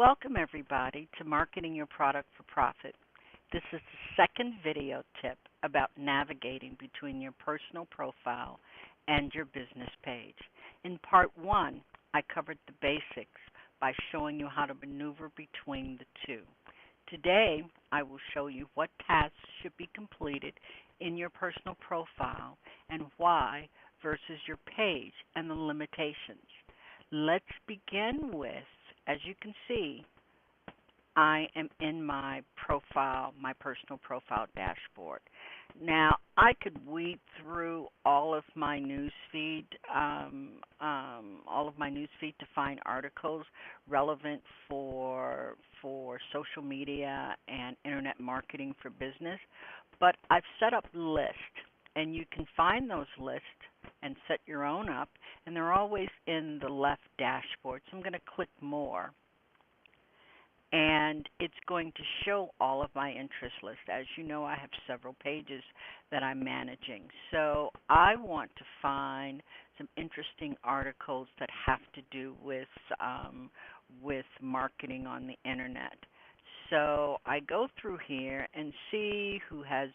Welcome, everybody, to Marketing Your Product for Profit. This is the second video tip about navigating between your personal profile and your business page. In part one, I covered the basics by showing you how to maneuver between the two. Today, I will show you what tasks should be completed in your personal profile and why versus your page and the limitations. Let's begin with, as you can see, I am in my profile, my personal profile dashboard. Now, I could weed through all of my newsfeed, to find articles relevant for social media and internet marketing for business, but I've set up lists, and you can find those lists and set your own up, and they're always in the left dashboard. So I'm going to click More, and it's going to show all of my interest list. As you know, I have several pages that I'm managing. So I want to find some interesting articles that have to do with marketing on the internet. So I go through here and see who has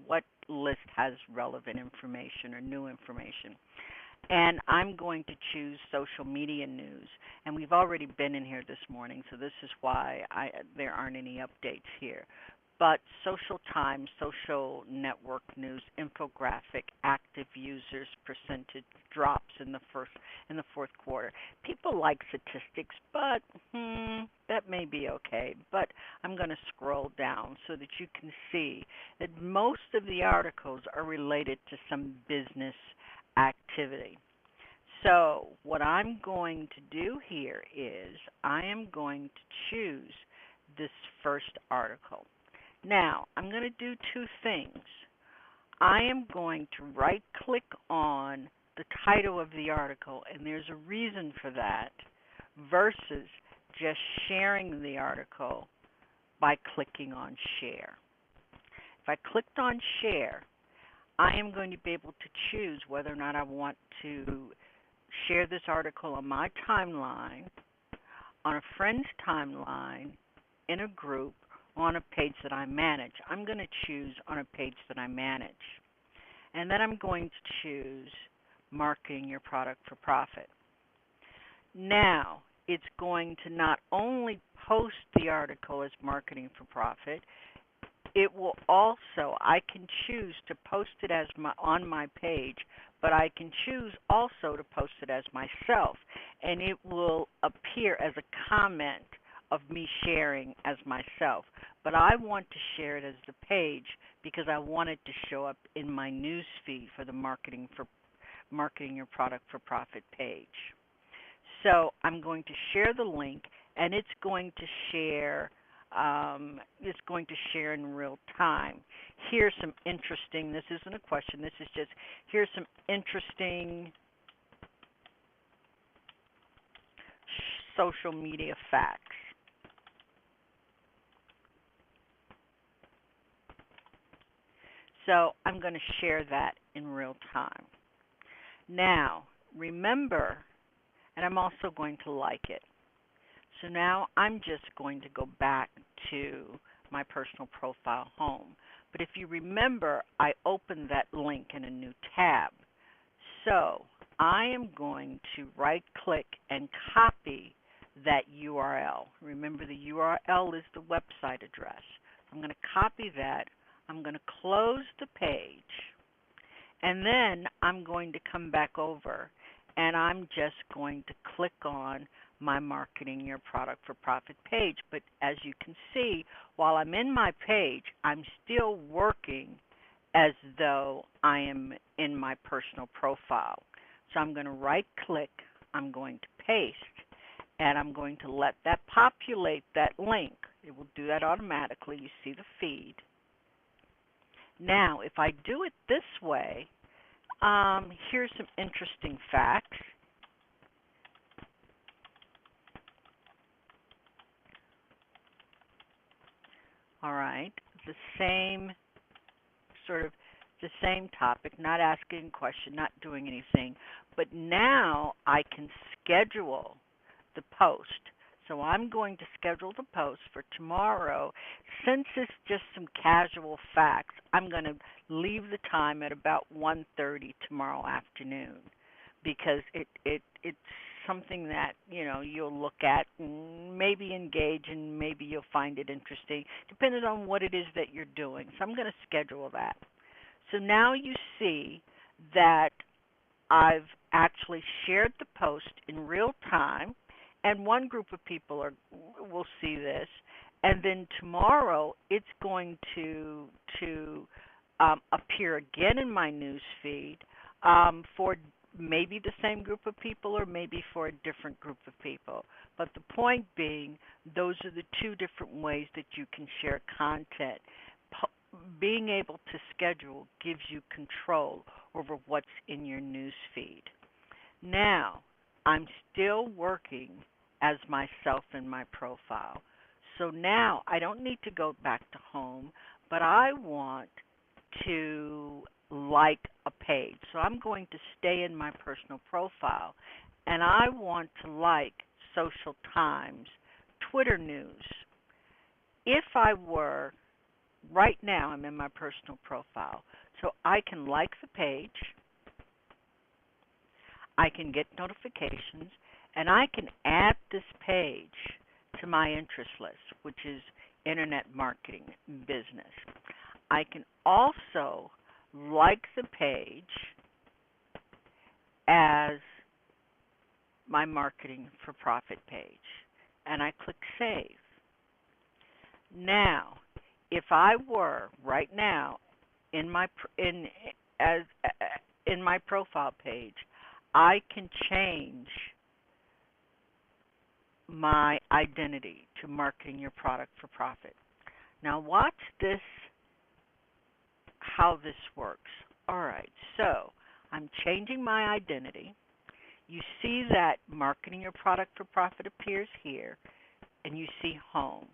what list has relevant information or new information. And I'm going to choose social media news. And we've already been in here this morning, so this is why there aren't any updates here. But Social Times, social network news, infographic, active users percentage drops in the fourth quarter. People like statistics, but that may be okay. But I'm going to scroll down so that you can see that most of the articles are related to some business activity. So what I'm going to do here is I am going to choose this first article. Now, I'm going to do two things. I am going to right-click on the title of the article, and there's a reason for that, versus just sharing the article by clicking on Share. If I clicked on Share, I am going to be able to choose whether or not I want to share this article on my timeline, on a friend's timeline, in a group, on a page that I manage. I'm going to choose on a page that I manage. And then I'm going to choose Marketing Your Product for Profit. Now, it's going to not only post the article as Marketing for Profit, it will also, I can choose to post it as on my page, but I can choose also to post it as myself, and it will appear as a comment of me sharing as myself. But I want to share it as the page because I want it to show up in my news feed for the Marketing Your Product for Profit page. So I'm going to share the link, and it's going to share in real time. Here's some interesting, this isn't a question, this is just, here's some interesting social media facts. So I'm going to share that in real time. Now, remember, and I'm also going to like it. So now I'm just going to go back to my personal profile home. But if you remember, I opened that link in a new tab. So I am going to right-click and copy that URL. Remember, the URL is the website address. I'm going to copy that. I'm going to close the page. And then I'm going to come back over, and I'm just going to click on my Marketing Your Product for Profit page. But as you can see, while I'm in my page, I'm still working as though I am in my personal profile. So I'm going to right-click, I'm going to paste, and I'm going to let that populate that link. It will do that automatically. You see the feed. Now, if I do it this way, here's some interesting facts. All right, the same topic, not asking a question, not doing anything, but now I can schedule the post. So I'm going to schedule the post for tomorrow. Since it's just some casual facts, I'm going to leave the time at about 1:30 tomorrow afternoon because it's something that, you'll look at and maybe engage and maybe you'll find it interesting depending on what it is that you're doing. So I'm going to schedule that. So now you see that I've actually shared the post in real time, and one group of people will see this, and then tomorrow it's going to appear again in my news feed for maybe the same group of people or maybe for a different group of people. But the point being, those are the two different ways that you can share content. Being able to schedule gives you control over what's in your news feed. Now, I'm still working as myself in my profile. So now I don't need to go back to home, but I want to like a page. So I'm going to stay in my personal profile and I want to like Social Times, Twitter news. If I were, right now I'm in my personal profile, so I can like the page, I can get notifications, and I can add this page to my interest list, which is Internet Marketing Business. I can also like the page as my Marketing for Profit page, and I click Save. Now, if I were right now in my as in my profile page, I can change my identity to Marketing Your Product for Profit. Now watch this, how this works. All right, so I'm changing my identity. You see that Marketing Your Product for Profit appears here, and you see Home.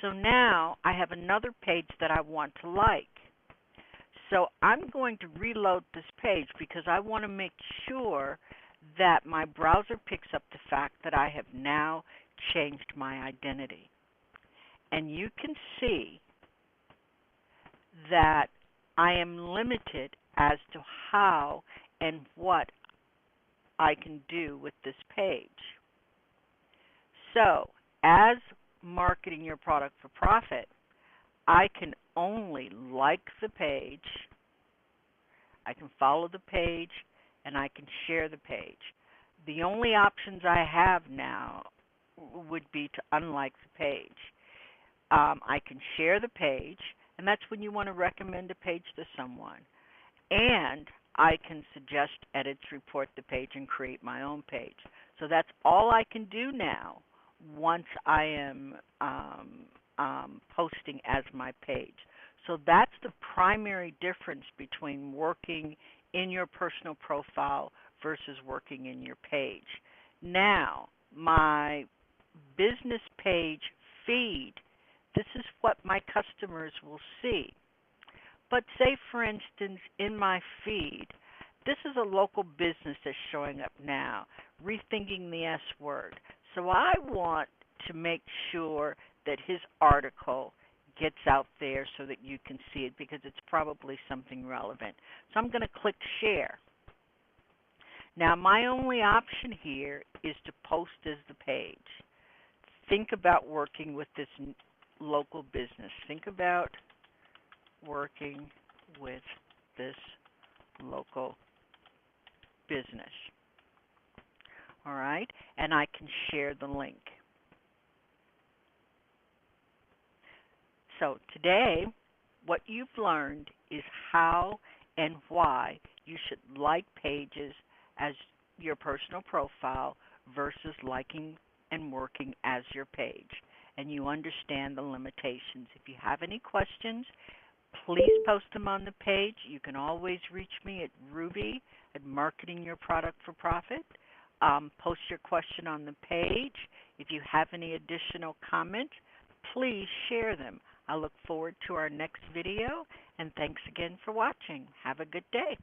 So now I have another page that I want to like. So I'm going to reload this page because I want to make sure that my browser picks up the fact that I have now changed my identity. And you can see that I am limited as to how and what I can do with this page. So, as Marketing Your Product for Profit, I can only like the page, I can follow the page, and I can share the page. The only options I have now would be to unlike the page. I can share the page, and that's when you want to recommend a page to someone. And I can suggest edits, report the page, and create my own page. So that's all I can do now once I am posting as my page. So that's the primary difference between working in your personal profile versus working in your page. Now, my business page feed, this is what my customers will see. But say, for instance, in my feed, this is a local business that's showing up now, rethinking the S word. So I want to make sure that his article gets out there so that you can see it because it's probably something relevant. So I'm going to click Share. Now, my only option here is to post as the page. Think about working with this local business. Think about working with this local business. All right? And I can share the link. So today, what you've learned is how and why you should like pages as your personal profile versus liking and working as your page. And you understand the limitations. If you have any questions, please post them on the page. You can always reach me at Ruby at Marketing Your Product for Profit. Post your question on the page. If you have any additional comments, please share them. I look forward to our next video, and thanks again for watching. Have a good day.